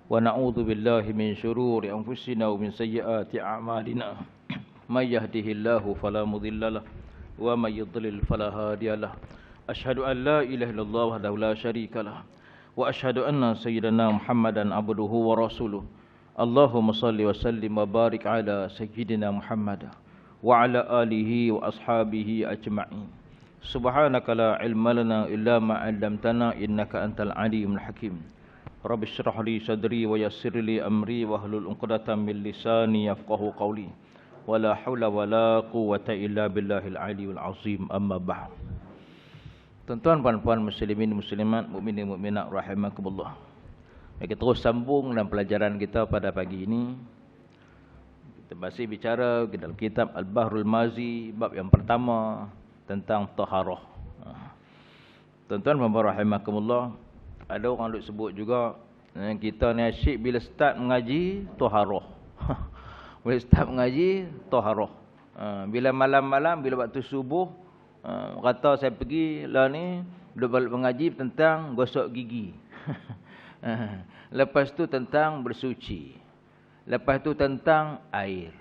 ونعوذ بالله من شرور أنفسنا ومن سيئات أعمالنا من يهده الله فلا مضل له ومن يضلل فلا هادي له أشهد أن لا إله إلا الله وحده لا شريك له وأشهد أن سيدنا محمدا عبده ورسوله اللهم صل وسلم وبارك على سيدنا محمد وعلى آله وأصحابه أجمعين سبحانك لا علم لنا إلا ما علمتنا إنك أنت العليم الحكيم رب اشرح لي صدري ويسر لي أمري واحلل عقدة من لساني يفقهوا قولي ولا حول ولا قوة إلا بالله العلي العظيم أما بعد. Tuan-tuan puan-puan muslimin muslimat mukminin mukminat rahimakumullah. Kita terus sambung dalam pelajaran kita pada pagi ini. Kita masih bicara dalam kitab Al-Bahrul Mazi bab yang pertama tentang taharah. Tuan-tuan puan-puan rahimakumullah, ada orang duk sebut juga kita ni asyik bila start mengaji taharah. Bila start mengaji taharah. Bila malam-malam bila waktu subuh kata saya pergi lah ni duk balik mengaji tentang gosok gigi. Lepas tu tentang bersuci. Lepas tu tentang air.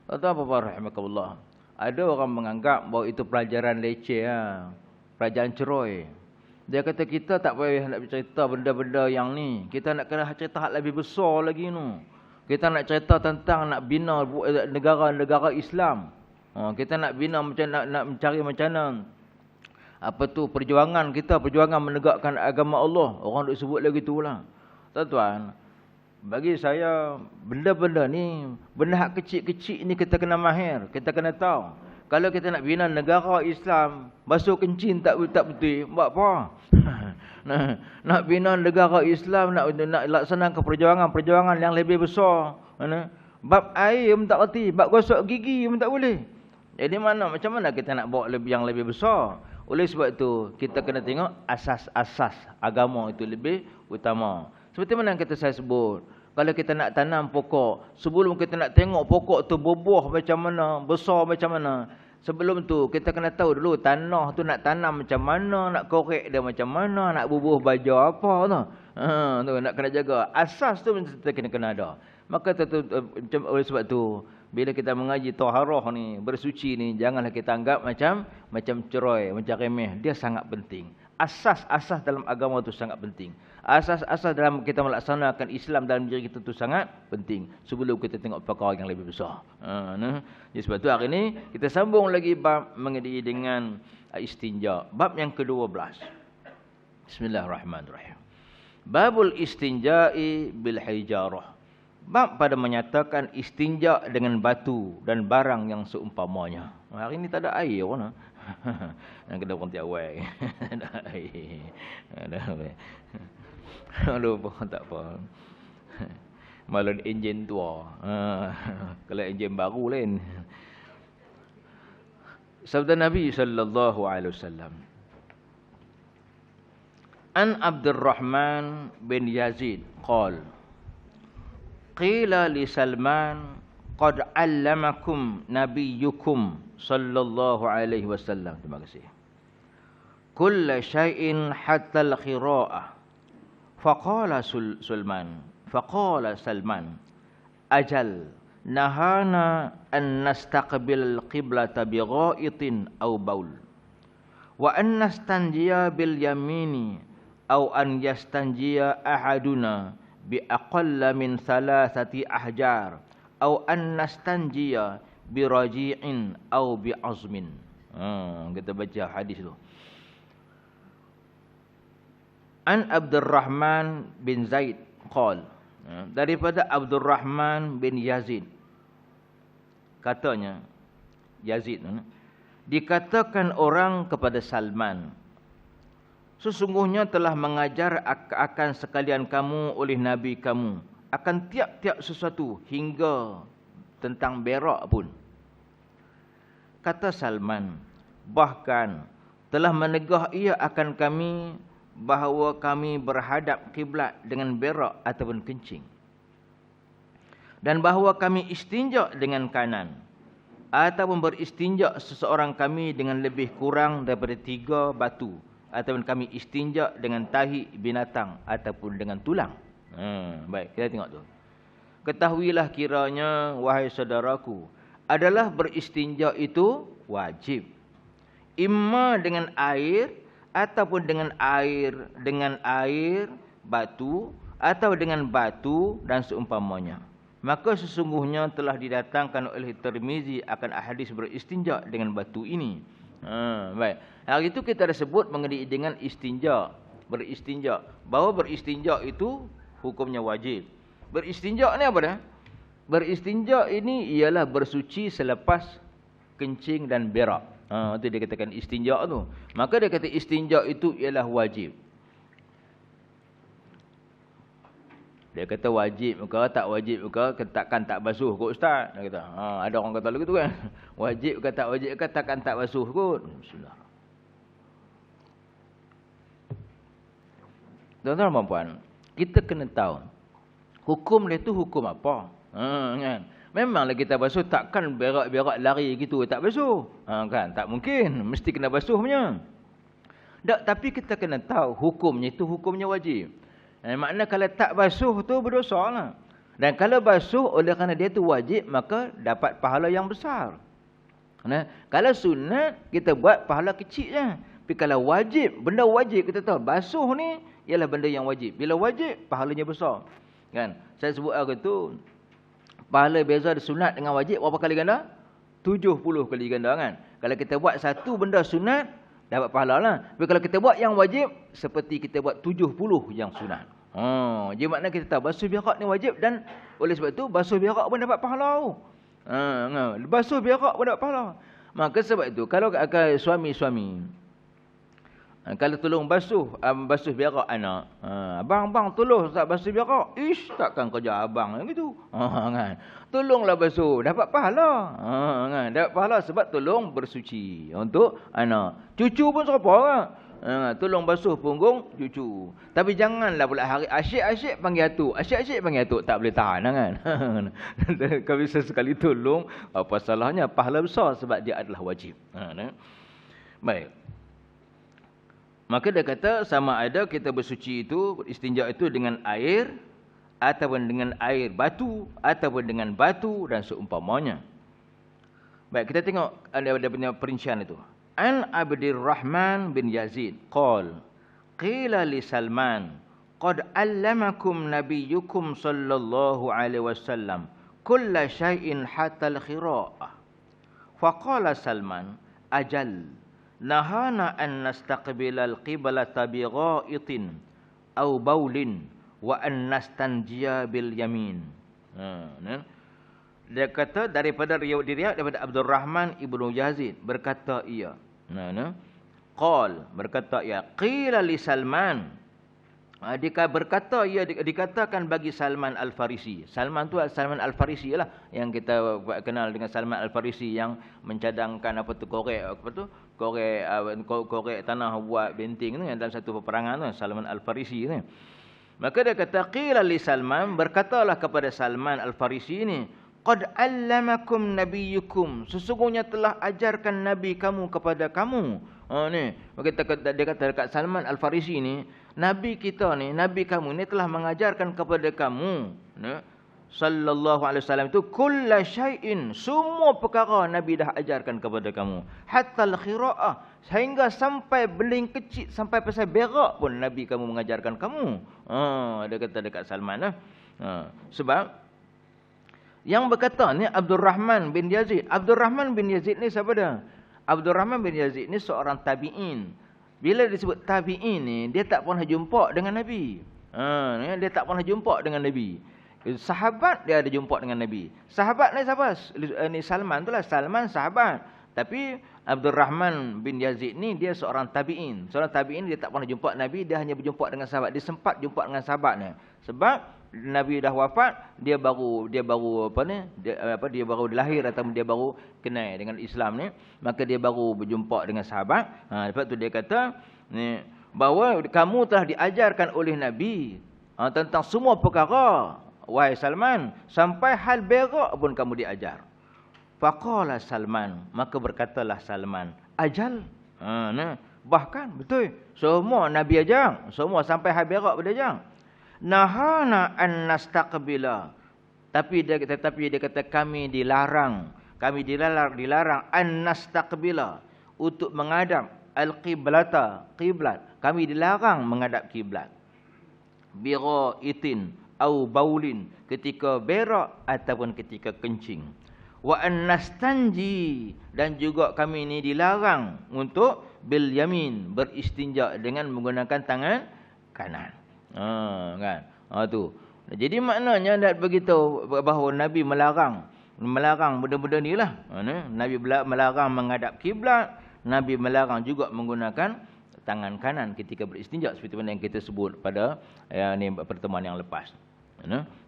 Tuan-tuan puan-puan rahimakumullah, ada orang menganggap bahawa itu pelajaran leceh, pelajaran ceroi. Dia kata kita tak payah nak bercerita benda-benda yang ni. Kita nak kena cerita hal lebih besar lagi tu. Kita nak cerita tentang nak bina negara-negara Islam. Kita nak bina macam nak mencari macam mana apa tu perjuangan kita, perjuangan menegakkan agama Allah. Orang duk sebut lagi tu lah. Tuan-tuan, bagi saya benda-benda ni, benda hak kecil-kecil ni kita kena mahir, kita kena tahu. Kalau kita nak bina negara Islam, basuh kencing tak betul, buat apa? Nak bina negara Islam, nak laksanakan perjuangan yang lebih besar. Bab air pun tak reti, bab gosok gigi pun tak boleh. Jadi macam mana kita nak bawa yang lebih besar? Oleh sebab itu, kita kena tengok asas-asas agama itu lebih utama. Seperti mana yang saya sebut. Kalau kita nak tanam pokok, sebelum kita nak tengok pokok tu berbuah macam mana, besar macam mana, sebelum tu kita kena tahu dulu tanah tu nak tanam macam mana, nak korek dia macam mana, nak bubuh baja apa tu. Tu nak kena jaga. Asas tu kita kena ada. Maka oleh sebab tu bila kita mengaji taharah ni, bersuci ni, janganlah kita anggap macam ceroi, macam remeh. Dia sangat penting. Asas-asas dalam agama itu sangat penting. Asas-asas dalam kita melaksanakan Islam dalam diri kita itu sangat penting. Sebelum kita tengok perkara yang lebih besar. Jadi sebab itu hari ini kita sambung lagi bab mengenai dengan istinja. Bab yang ke-12. Bismillahirrahmanirrahim. Babul istinja'i bil hijarah. Bab pada menyatakan istinja dengan batu dan barang yang seumpamanya. Hari ini tak ada air pun. Yang kena konti awal. Ada air. Ada air. Lupa tak apa. Malah enjin tua. Kalau enjin baru lain. Sabda Nabi sallallahu alaihi wasallam. An Abdurrahman bin Yazid qala qila li Salman qad 'allamakum nabiyyukum sallallahu alaihi wasallam. Terima kasih. Kulla syai'in hatta al-qira'ah. Faqala Salman ajal nahana an nastaqbil al-qiblata bi gha'itin aw baul wa an nastanjiya bil yamini aw an yastanjiya ahaduna bi aqalla min thalathati ahjar aw an nastanjiya bi raji'in aw bi azmin. Kita baca hadis tu. An Abdurrahman bin Zaid qal, daripada Abdurrahman bin Yazid katanya, Yazid dikatakan orang kepada Salman, sesungguhnya telah mengajar akan sekalian kamu oleh Nabi kamu akan tiap-tiap sesuatu hingga tentang berak pun. Kata Salman, bahkan telah menegah ia akan kami bahawa kami berhadap kiblat dengan berak ataupun kencing, dan bahawa kami istinja dengan kanan, ataupun beristinja seseorang kami dengan lebih kurang daripada 3 batu, ataupun kami istinja dengan tahi binatang ataupun dengan tulang. Baik, kita tengok tu. Ketahuilah kiranya, wahai saudaraku, adalah beristinja itu wajib. Imma dengan air, ataupun dengan air, batu, atau dengan batu dan seumpamanya. Maka sesungguhnya telah didatangkan oleh Tirmizi akan hadis beristinja dengan batu ini. Baik. Hari itu kita dah sebut mengenai dengan istinja, beristinja. Bahawa beristinja itu hukumnya wajib. Beristinja ni apa dah? Beristinja ini ialah bersuci selepas kencing dan berak. Itu dia katakan istinja tu. Maka dia kata istinja itu ialah wajib. Dia kata wajib ke tak wajib ke, takkan tak basuh kot ustaz. Dia kata, ada orang kata begitu kan. Wajib ke tak wajib ke, takkan tak basuh kot. Bismillah. Tuan-tuan dan puan, kita kena tahu hukum dia tu hukum apa. Kan? Memanglah kita basuh, takkan berak-berak lari gitu tak basuh. Kan? Tak mungkin, mesti kena basuh punya. Tapi kita kena tahu hukumnya itu hukumnya wajib. Makna kalau tak basuh tu berdosa lah. Dan kalau basuh oleh kerana dia tu wajib, maka dapat pahala yang besar. Kalau sunat, kita buat pahala kecil je. Tapi kalau wajib, benda wajib kita tahu. Basuh ni ialah benda yang wajib. Bila wajib, pahalanya besar. Kan? Saya sebut hari tu, pahala beza sunat dengan wajib berapa kali ganda? 70 kali ganda kan. Kalau kita buat satu benda sunat, dapat pahala lah. Tapi kalau kita buat yang wajib, seperti kita buat 70 yang sunat. Jadi makna kita tahu basuh berak ni wajib, dan oleh sebab itu basuh berak pun dapat pahala. Basuh berak pun dapat pahala. Maka sebab itu kalau suami-suami, kalau tolong basuh berak anak, abang tolong tak basuh berak. Takkan kerja abang gitu. Kan. Tolonglah basuh, dapat pahala. Kan. Dapat pahala sebab tolong bersuci untuk anak. Cucu pun serupa kan. Tolong basuh punggung cucu. Tapi janganlah pula hari asyik-asyik panggil atuk. Asyik-asyik panggil atuk, tak boleh tahan kan. Kalau bisa sekali tolong, apa salahnya? Pahala besar sebab dia adalah wajib. Baik. Maka dia kata sama ada kita bersuci itu, istinja itu dengan air, ataupun dengan air batu, ataupun dengan batu dan seumpamanya. Baik, kita tengok ada punya perincian itu. An Abdurrahman bin Yazid qala qila li Salman qad allamakum nabiyyukum sallallahu alaihi wasallam kulla shay'in hatta al-khira'ah. Faqala Salman ajal nahana an nastaqbila al-qiblata bi gha'itin aw baulin wa an nastanjiya bil yamin. Dia kata daripada riwayat daripada Abdurrahman ibnu Yazid berkata ia. Qal berkata ia qila li Salman. Berkata ia dikatakan bagi Salman Al-Farisi. Salman tu Salman Al-Farisi lah yang kita kenal dengan Salman Al-Farisi yang mencadangkan korek tanah buat benteng tu dalam satu peperangan tu, Salman Al-Farisi tu. Maka dia kata qila li Salman, berkatalah kepada Salman Al-Farisi ni, qad allamakum nabiyyukum, sesungguhnya telah ajarkan nabi kamu kepada kamu. Ni dia kata dekat Salman Al-Farisi ni, nabi kita ni, nabi kamu ni telah mengajarkan kepada kamu, sallallahu alaihi wasallam itu kulla syai'in, semua perkara nabi dah ajarkan kepada kamu, hatta al-khira'ah, sehingga sampai beling kecil, sampai pasal berak pun nabi kamu mengajarkan kamu. Dia kata dekat Salman sebab yang berkata ni Abdurrahman bin Yazid. Abdurrahman bin Yazid ni siapa dia? Abdurrahman bin Yazid ni seorang tabi'in. Bila disebut tabi'in ni, dia tak pernah jumpa dengan Nabi. Dia tak pernah jumpa dengan Nabi. Sahabat dia ada jumpa dengan Nabi. Sahabat ni siapa? Ni Salman tu lah. Salman sahabat. Tapi Abdurrahman bin Yazid ni dia seorang tabi'in. Seorang tabi'in dia tak pernah jumpa Nabi, dia hanya berjumpa dengan sahabat. Dia sempat jumpa dengan sahabatnya. Sebab Nabi dah wafat, dia baru dia baru lahir atau dia baru kenal dengan Islam ni, maka dia baru berjumpa dengan sahabat. Lepas tu dia kata ni bahawa kamu telah diajarkan oleh Nabi tentang semua perkara, wahai Salman, sampai hal berak pun kamu diajar. Faqala Salman, maka berkatalah Salman, ajal. Bahkan betul, semua Nabi ajar, semua sampai hal berak pun dia ajar. nahana an nastaqbila. Tetapi dia kata kami dilarang an nastaqbila, untuk menghadap al-qiblata, qiblat. Kami dilarang menghadap kiblat. Biraitin au baulin, ketika berak ataupun ketika kencing. Wa an nastanji, dan juga kami ini dilarang untuk bil yamin, beristinja dengan menggunakan tangan kanan. Kan? Tu. Jadi maknanya nak beritahu bahawa Nabi melarang benda-benda ni lah. Nabi melarang menghadap kiblat, Nabi melarang juga menggunakan tangan kanan ketika beristinja, seperti mana yang kita sebut pada pertemuan yang lepas.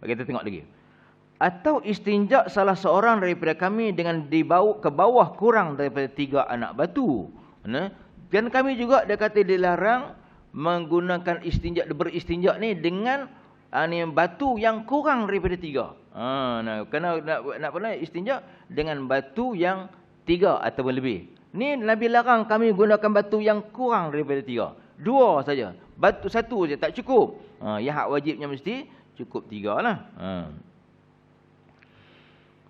Kita tengok lagi. Atau istinja salah seorang daripada kami dengan dibawa ke bawah kurang daripada 3 anak batu. Dan kami juga dia kata dilarang menggunakan beristinja ni dengan batu yang kurang daripada 3. Kena nak pernah istinja dengan batu yang 3 ataupun lebih. Ni Nabi larang kami gunakan batu yang kurang daripada 3. 2 saja. Batu 1 saja tak cukup. Yang hak wajibnya mesti cukup 3 lah.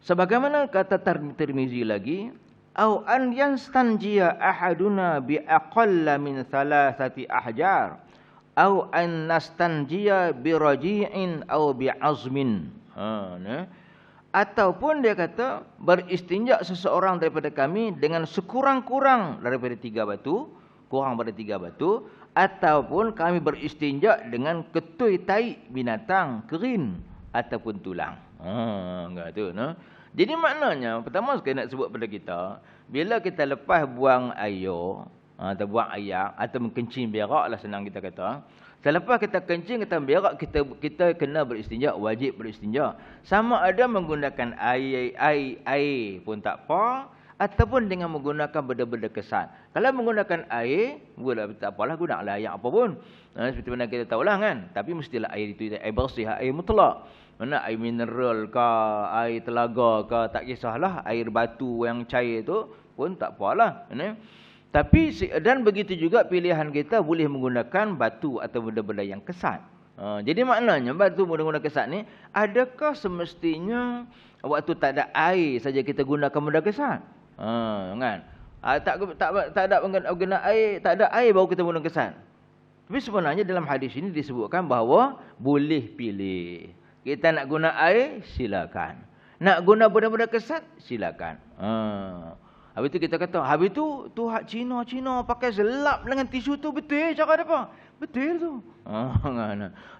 Sebagaimana kata Tirmizi lagi, au an yastanjiya ahaduna bi aqalla min 3 ahjar, au an nastanjiya bi raji'in au bi azmin. Ataupun dia kata beristinja seseorang daripada kami dengan sekurang-kurang daripada 3 batu, kurang pada 3 batu, ataupun kami beristinja dengan ketui tai binatang kering ataupun tulang. Enggak tu, Jadi maknanya pertama sekali nak sebut pada kita, bila kita lepas buang air atau buang air atau kencing berak lah senang kita kata. Selepas kita kencing, kita berak, kita kena beristinja, wajib beristinja. Sama ada menggunakan air pun tak apa, ataupun dengan menggunakan benda-benda kesat. Kalau menggunakan air, tak apalah, gunakanlah air apa pun. Seperti mana kita tahulah kan. Tapi mestilah air itu air bersih, air mutlak. Mana air mineral ke, air telaga ke, tak kisahlah. Air batu yang cair itu pun tak apalah. Tapi dan begitu juga pilihan kita boleh menggunakan batu atau benda-benda yang kesat. Jadi maknanya batu menggunakan kesat ni, adakah semestinya waktu tak ada air saja kita gunakan benda kesat? Kan? Tak ada guna air, tak ada air baru kita guna kesat. Tapi sebenarnya dalam hadis ini disebutkan bahawa boleh pilih. Kita nak guna air, silakan. Nak guna benda-benda kesat, silakan. Habis tu kita kata, habis tu hak Cina pakai selap dengan tisu tu betul cara apa? Betul tu.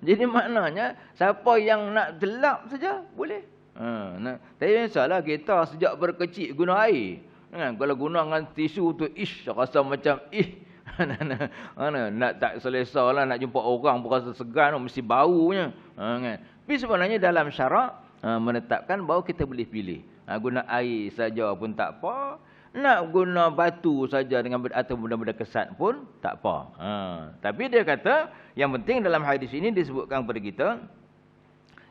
Jadi maknanya siapa yang nak selap saja boleh. Tapi biasalah kita sejak berkecil guna air. Kalau guna dengan tisu tu rasa macam nak tak selesa lah, nak jumpa orang pun rasa segan, mesti baunya. Tapi sebenarnya dalam syarak menetapkan bahawa kita boleh pilih. Guna air saja pun tak apa. Nak guna batu saja dengan atau benda-benda kesat pun tak apa. Tapi dia kata yang penting dalam hadis ini disebutkan kepada kita,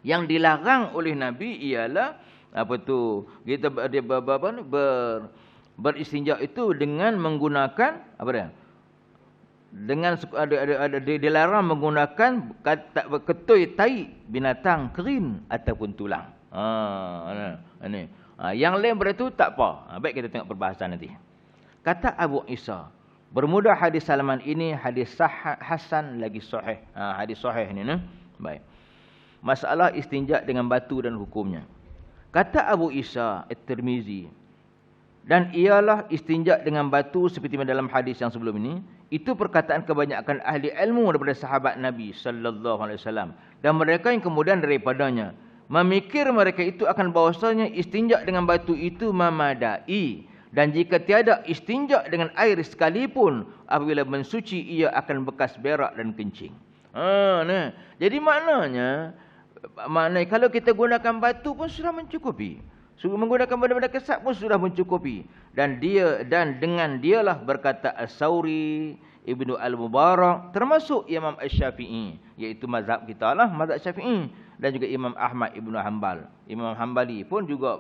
yang dilarang oleh Nabi ialah kita beristinja itu dengan menggunakan dilarang menggunakan ketui tai binatang kering ataupun tulang. Yang lain daripada itu tak apa. Baik, kita tengok perbahasan nanti. Kata Abu Isa, bermula hadis Salman ini hadis hasan lagi sahih. Hadis sahih ni. Baik. Masalah istinja dengan batu dan hukumnya. Kata Abu Isa At-Tirmizi, dan ialah istinja dengan batu seperti dalam hadis yang sebelum ini, itu perkataan kebanyakan ahli ilmu daripada sahabat Nabi sallallahu alaihi wasallam, dan mereka yang kemudian daripadanya memikir mereka itu akan bahawasanya istinja dengan batu itu memadai, dan jika tiada istinja dengan air sekalipun, apabila mensuci ia akan bekas berak dan kencing. Jadi maknanya kalau kita gunakan batu pun sudah mencukupi. Menggunakan benda-benda kesat pun sudah mencukupi. Dan dengan dialah berkata As-Sauri, Ibnu Al-Mubarak, termasuk Imam Asy-Syafi'i, iaitu mazhab kita lah, mazhab Syafi'i, dan juga Imam Ahmad Ibnu Hanbal. Imam Hanbali pun juga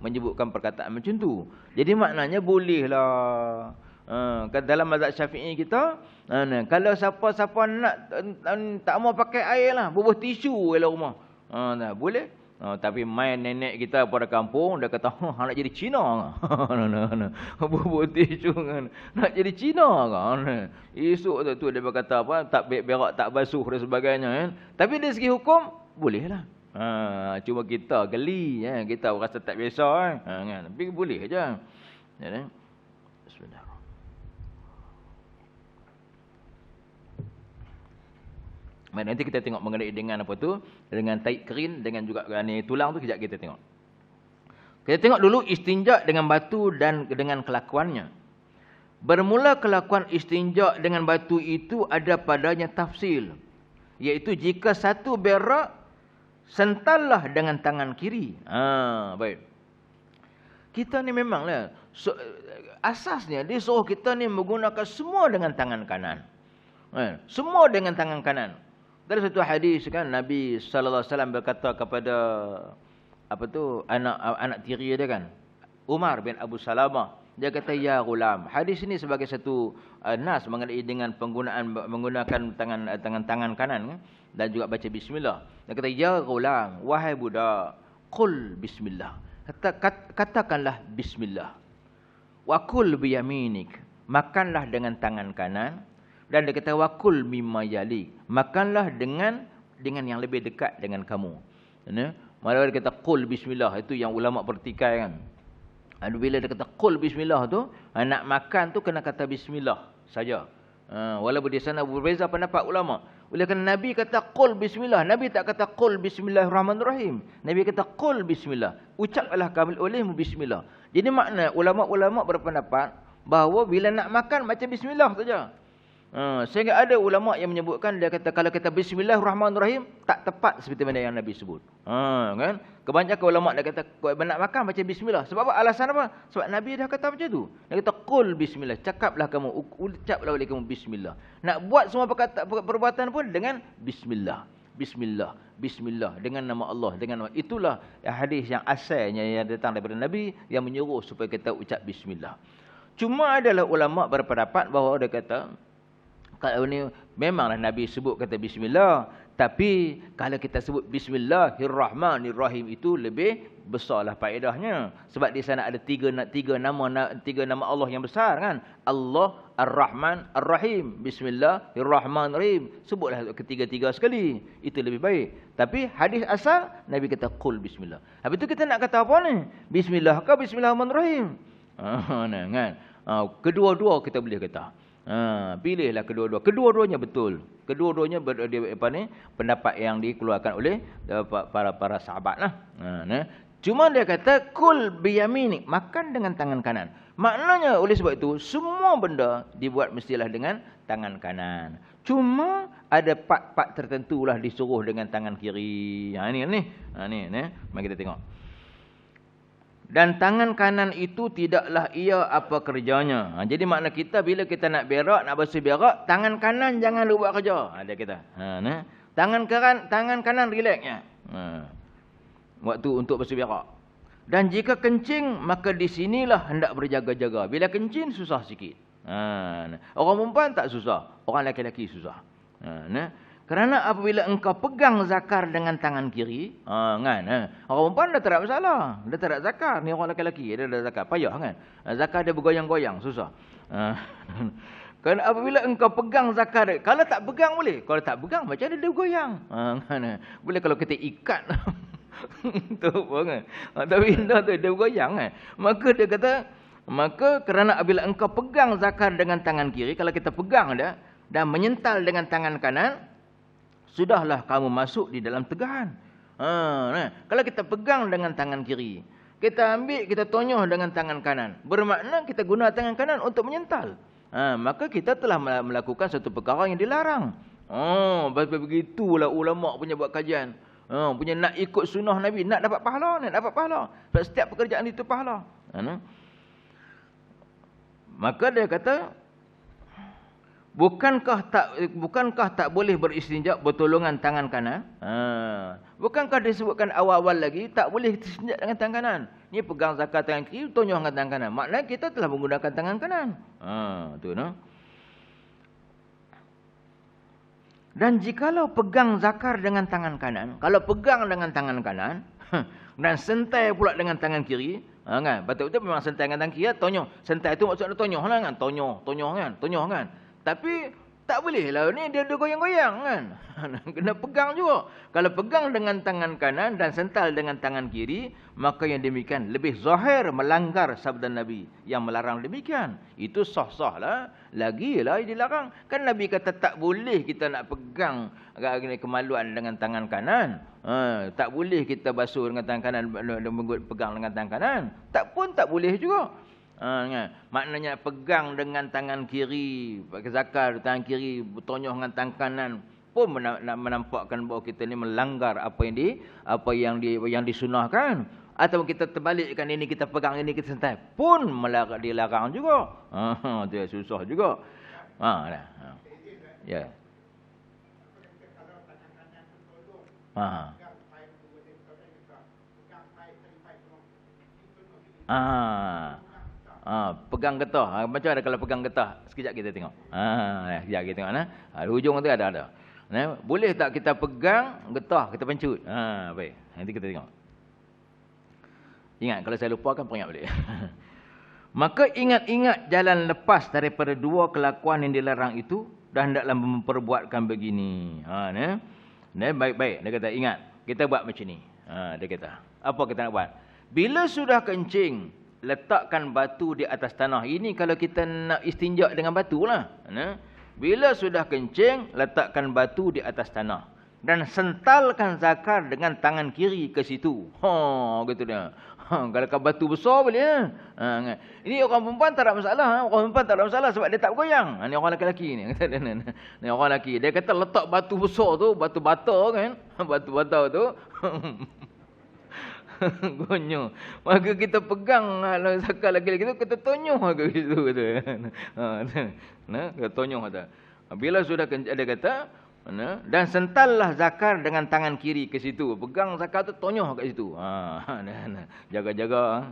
menyebutkan perkataan macam tu. Jadi maknanya bolehlah Dalam mazhab Syafi'i kita, kalau siapa-siapa nak tak mau pakai air lah, bubuh tisu dalam rumah. Boleh. Tapi main nenek kita pada kampung, dia kata, nak jadi Cina ke? Bubuh tisu kan. Nak jadi Cina ke? Esok tu dia berkata apa, tak berak, tak basuh dan sebagainya. Kan? Tapi dari segi hukum, boleh lah. Cuma kita geli, kita rasa tak biasa. Kan? Tapi boleh je. Ya, bismillah. Nanti kita tengok mengenai dengan apa tu, dengan taik kerin, dengan juga tulang tu, kejap kita tengok. Kita tengok dulu istinja dengan batu dan dengan kelakuannya. Bermula kelakuan istinja dengan batu itu ada padanya tafsil, iaitu jika satu berak, sentallah dengan tangan kiri. Baik. Kita ni memanglah, asasnya dia suruh kita ni menggunakan semua dengan tangan kanan. Semua dengan tangan kanan. Dalam satu hadis kan, Nabi sallallahu alaihi wasallam berkata kepada anak tiri dia kan, Umar bin Abu Salamah, dia kata, ya gulam. Hadis ini sebagai satu nas mengenai dengan menggunakan tangan kanan kan, dan juga baca bismillah. Dia kata, ya gulam, wahai budak, qul bismillah. Katakanlah bismillah. Wa kul biyaminik, makanlah dengan tangan kanan. Dan dia kata, wakul mimma yalik, makanlah dengan yang lebih dekat dengan kamu. Malah dia kata qul bismillah, itu yang ulama pertikai kan. Bila dia kata qul bismillah tu, nak makan tu kena kata bismillah saja. Walaupun di sana berbeza pendapat ulama. Oleh kerana Nabi kata qul bismillah, Nabi tak kata qul bismillahirrahmanirrahim. Nabi kata qul bismillah, ucaplah kamu olehmu bismillah. Jadi makna ulama-ulama berpendapat bahawa bila nak makan baca bismillah saja. Sehingga ada ulama yang menyebutkan, dia kata kalau kita bismillahirrahmanirrahim tak tepat seperti mana yang Nabi sebut. Kan? Kebanyakan ulama dia kata nak makan baca bismillah. Sebab apa? Alasan apa? Sebab Nabi dah kata macam tu. Dia kata qul bismillah, cakaplah kamu, ucaplah oleh kamu bismillah. Nak buat semua perbuatan pun dengan bismillah. Bismillah, bismillah, dengan nama Allah, dengan nama. Itulah hadis yang asalnya yang datang daripada Nabi yang menyuruh supaya kita ucap bismillah. Cuma adalah ulama berpendapat bahawa dia kata, kalau ni memanglah Nabi sebut kata bismillah, tapi kalau kita sebut bismillahirrahmanirrahim itu lebih besarlah faedahnya. Sebab di sana ada tiga nama Allah yang besar kan. Allah Ar-Rahman Ar-Rahim. Bismillahirrahmanirrahim. Sebutlah ketiga-tiga sekali. Itu lebih baik. Tapi hadis asal Nabi kata qul bismillah. Habis tu kita nak kata apa ni? Bismillah ke bismillahirrahmanirrahim? Kan? Kedua-dua kita boleh kata. Pilihlah kedua-dua. Kedua-duanya betul. Kedua-duanya pendapat yang dikeluarkan oleh para sahabat lah. Cuma dia kata kul biyaminik, makan dengan tangan kanan. Maknanya oleh sebab itu semua benda dibuat mestilah dengan tangan kanan. Cuma ada part-part tertentu lah disuruh dengan tangan kiri. Ni. Mari kita tengok. Dan tangan kanan itu tidaklah ia apa kerjanya. Jadi makna kita bila kita nak berak, nak basuh berak, tangan kanan jangan lupa buat kerja. Dia kata. Tangan kanan relaxnya. Waktu untuk basuh berak. Dan jika kencing, maka di sinilah hendak berjaga-jaga. Bila kencing susah sikit. Orang perempuan tak susah, orang lelaki-lelaki susah. Kerana apabila engkau pegang zakar dengan tangan kiri, kan? Orang perempuan dah tak ada masalah. Dia tak ada zakar. Ni orang lelaki-lelaki, dia ada zakar. Payah kan? Zakar dia bergoyang-goyang, susah. Kerana apabila engkau pegang zakar, kalau tak pegang boleh. Kalau tak pegang, macam mana dia bergoyang? Kan? Boleh kalau kita ikat. Tu kan? Tapi dah tu dia bergoyang kan? Maka dia kata, maka kerana apabila engkau pegang zakar dengan tangan kiri, kalau kita pegang dia dan menyental dengan tangan kanan, sudahlah kamu masuk di dalam tegahan. Kalau kita pegang dengan tangan kiri, kita ambil, kita tonyoh dengan tangan kanan, bermakna kita guna tangan kanan untuk menyental. Maka kita telah melakukan satu perkara yang dilarang. Begitulah ulama punya buat kajian. Punya nak ikut sunnah Nabi, nak dapat pahala, nak dapat pahala. Sebab setiap pekerjaan itu pahala. Maka dia kata, Bukankah tak boleh beristinja bertolongan tangan kanan? Bukankah disebutkan awal-awal lagi tak boleh istinja dengan tangan kanan? Ni pegang zakar tangan kiri, tonyoh dengan tangan kanan. Maknanya kita telah menggunakan tangan kanan. Tu no. Dan jikalau pegang zakar dengan tangan kanan, kalau pegang dengan tangan kanan dan sentai pula dengan tangan kiri, kan? Betul-betul memang sentai dengan tangan kiri, tonyoh. Sentai tu maksudnya tonyoh lah kan? Tonyoh kan? Tapi tak boleh lah, ni dia goyang-goyang kan. Kena pegang juga. Kalau pegang dengan tangan kanan dan sental dengan tangan kiri, maka yang demikian lebih zahir melanggar sabda Nabi yang melarang demikian. Itu sah-sah lah. Lagilah dilarang. Kan Nabi kata tak boleh kita nak pegang kemaluan dengan tangan kanan. Tak boleh kita basuh dengan tangan kanan dan pegang dengan tangan kanan. Tak boleh juga. Maknanya pegang dengan tangan kiri, pakai zakar tangan kiri, bertonyoh dengan tangan kanan pun menampakkan bahawa kita ni melanggar apa yang disunahkan. Atau kita terbalikkan, ini kita pegang, ini kita sentai, pun dilarang juga. Itu susah juga. Ya. Pegang getah. Macam ada kalau pegang getah. Sekejap kita tengok. Sekejap kita tengok. Di hujung tu ada. Boleh tak kita pegang getah, kita pencut? Baik. Nanti kita tengok. Ingat, kalau saya lupa kan peringat balik. Maka ingat-ingat jalan lepas daripada dua kelakuan yang dilarang itu dan hendaklah memperbuatkan begini. Baik-baik. Dia kata, ingat. Kita buat macam ni. Dia kata, apa kita nak buat? Bila sudah kencing, letakkan batu di atas tanah. Ini kalau kita nak istinja dengan batu lah. Bila sudah kencing, letakkan batu di atas tanah. Dan sentalkan zakar dengan tangan kiri ke situ. Gitu dia. Kalau batu besar boleh. Ini orang perempuan tak ada masalah. Orang perempuan tak ada masalah sebab dia tak bergoyang. Ini orang lelaki ni. Ini orang lelaki. Dia kata letak batu besar tu, batu bata kan. Batu bata tu. Gonyo. Maka kita pegang zakar lagi-lagi tu, kita tonyoh ke situ kata. Kita tonyoh kata. Bila sudah dia kata, dan sentallah zakar dengan tangan kiri ke situ. Pegang zakar tu, tonyoh kat situ. Jaga-jaga.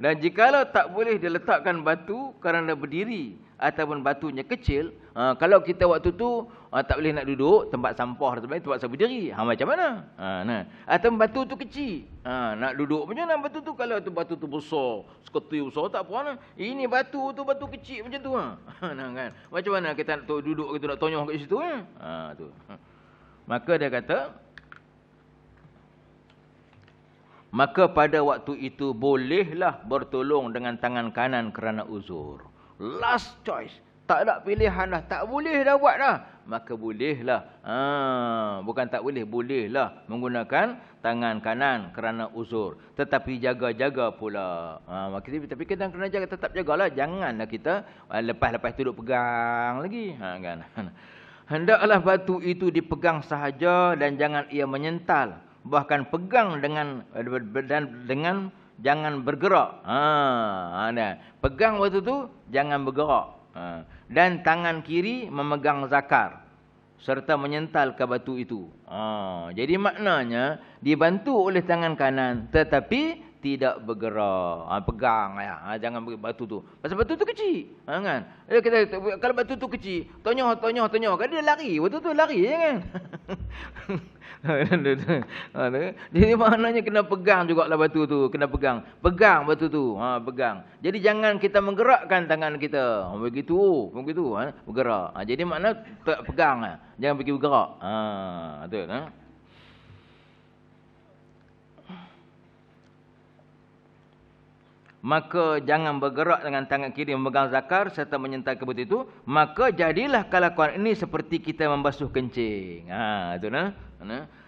Dan jikalau tak boleh diletakkan batu kerana berdiri ataupun batunya kecil, kalau kita waktu tu tak boleh nak duduk, tempat sampah tempat saya berdiri, macam mana? Atau batu tu kecil, nak duduk macam mana batu tu? Kalau tu batu tu besar, seketi besar, tak apa. Ini batu tu batu kecil macam tu. Kan? Macam mana kita nak duduk, kita nak tonyoh kat situ? Tu. Maka dia kata, maka pada waktu itu bolehlah bertolong dengan tangan kanan kerana uzur. Last choice. Tak ada pilihan dah. Tak boleh dah buat dah. Maka bolehlah. Bukan tak boleh. Bolehlah menggunakan tangan kanan kerana uzur. Tetapi jaga-jaga pula. Tapi kita kena jaga, tetap jagalah. Janganlah kita lepas-lepas tu duduk pegang lagi. Kan? Hendaklah batu itu dipegang sahaja dan jangan ia menyental. Bahkan pegang dengan jangan bergerak. Pegang waktu tu jangan bergerak. Dan tangan kiri memegang zakar serta menyental ke batu itu. Jadi maknanya dibantu oleh tangan kanan tetapi tidak bergerak. Pegang jangan batu tu. Pasal batu tu kecil. Kan? Kalau batu tu kecil, tonyoh kan dia lari. Batu tu lari kan. Jadi maknanya kena pegang jugalah batu tu, kena pegang batu tu, pegang. Jadi jangan kita menggerakkan tangan kita, begitu bergerak. Jadi makna pegang, jangan pergi bergerak. Betul kan? Maka jangan bergerak dengan tangan kiri memegang zakar serta menyental ke batu itu. Maka jadilah kelakuan ini seperti kita membasuh kencing. Itu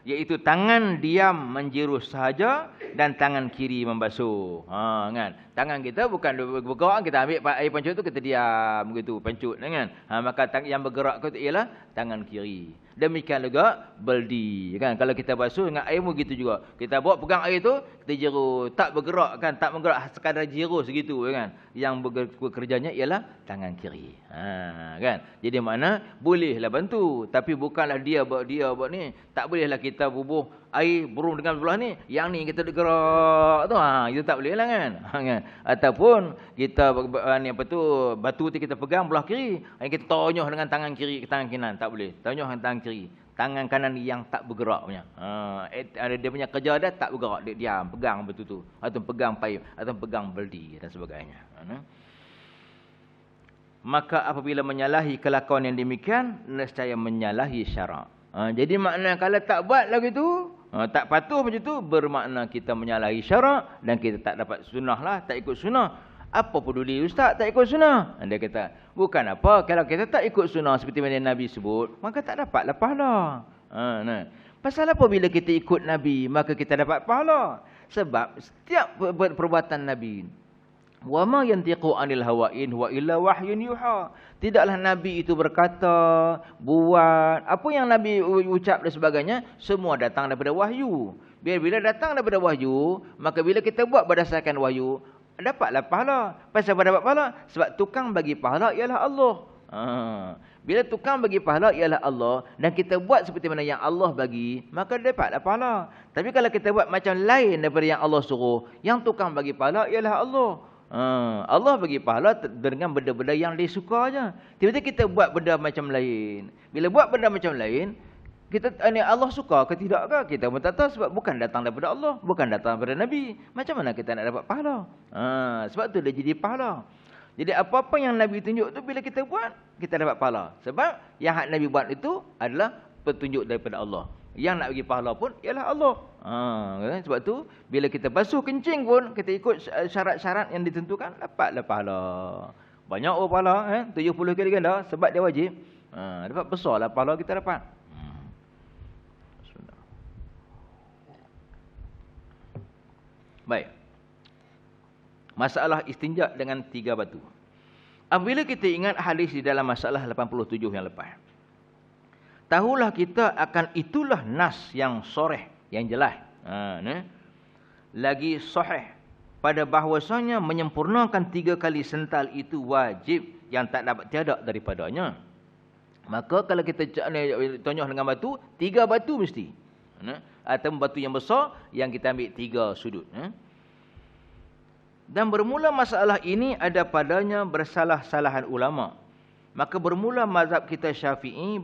Iaitu tangan diam menjirus sahaja dan tangan kiri membasuh. Kan? Tangan kita bukan bergerak, kita ambil air pancut tu kita diam begitu, pancut kan. Maka yang bergerak itu ialah tangan kiri. Demikian juga beldi kan. Kalau kita basuh dengan air pun gitu juga. Kita bawa pegang air tu, kita jeru, tak bergerak kan, tak bergerak sekadar jeru segitu kan. Yang bekerjanya ialah tangan kiri. Kan. Jadi makna bolehlah bantu, tapi bukanlah dia buat ni. Tak bolehlah kita bubuh air burung dengan belah ni, yang ni kita gerak tu, itu tak boleh lah kan. Ataupun kita batu tu kita pegang belah kiri, kita tonyoh dengan tangan kiri, tangan kanan, tak boleh. Tonyoh dengan tangan kiri, tangan kanan yang tak bergerak punya. Dia punya kerja dia tak bergerak, dia diam pegang batu tu, atau pegang paip, atau pegang beldi dan sebagainya. Maka apabila menyalahi kelakuan yang demikian, nescaya menyalahi syarak. Jadi makna kalau tak buat lagi tu, tak patuh macam tu, bermakna kita menyalahi syarak dan kita tak dapat sunnah lah, tak ikut sunnah. Apa peduli ustaz tak ikut sunnah? Dia kata, bukan apa, kalau kita tak ikut sunnah seperti mana Nabi sebut, maka tak dapatlah pahala. Pasal apa bila kita ikut Nabi, maka kita dapat pahala? Sebab setiap perbuatan Nabi, wa ma yantiqu anil hawa in huwa illa wahyun yuha. Tidaklah Nabi itu berkata, buat, apa yang Nabi ucap dan sebagainya, semua datang daripada wahyu. Bila datang daripada wahyu, maka bila kita buat berdasarkan wahyu, dapatlah pahala. Pasal apa dapat pahala? Sebab tukang bagi pahala ialah Allah. Bila tukang bagi pahala ialah Allah, dan kita buat seperti mana yang Allah bagi, maka dapatlah pahala. Tapi kalau kita buat macam lain daripada yang Allah suruh, yang tukang bagi pahala ialah Allah. Allah bagi pahala dengan benda-benda yang dia suka aja. Tiba-tiba kita buat benda macam lain. Bila buat benda macam lain, kita Allah suka ke tidak ke? Kita pun tak tahu, sebab bukan datang daripada Allah, bukan datang daripada Nabi. Macam mana kita nak dapat pahala? Sebab tu dia jadi pahala. Jadi apa-apa yang Nabi tunjuk tu, bila kita buat, kita dapat pahala. Sebab yang Nabi buat itu adalah petunjuk daripada Allah. Yang nak bagi pahala pun ialah Allah. Sebab tu bila kita basuh kencing pun, kita ikut syarat-syarat yang ditentukan, dapatlah pahala. Banyak pahala, 70 kali ganda, sebab dia wajib. Dapat besarlah pahala kita dapat. Baik. Masalah istinja dengan 3 batu. Apabila kita ingat hadis di dalam masalah 87 yang lepas, tahulah kita akan itulah nas yang soreh, yang jelas. Lagi sahih pada bahawasanya menyempurnakan 3 kali sental itu wajib, yang tak dapat tiada daripadanya. Maka kalau kita tonyoh dengan batu, 3 batu mesti. Atau batu yang besar yang kita ambil 3 sudut. Dan bermula masalah ini ada padanya bersalah-salahan ulama. Maka bermula mazhab kita Syafi'i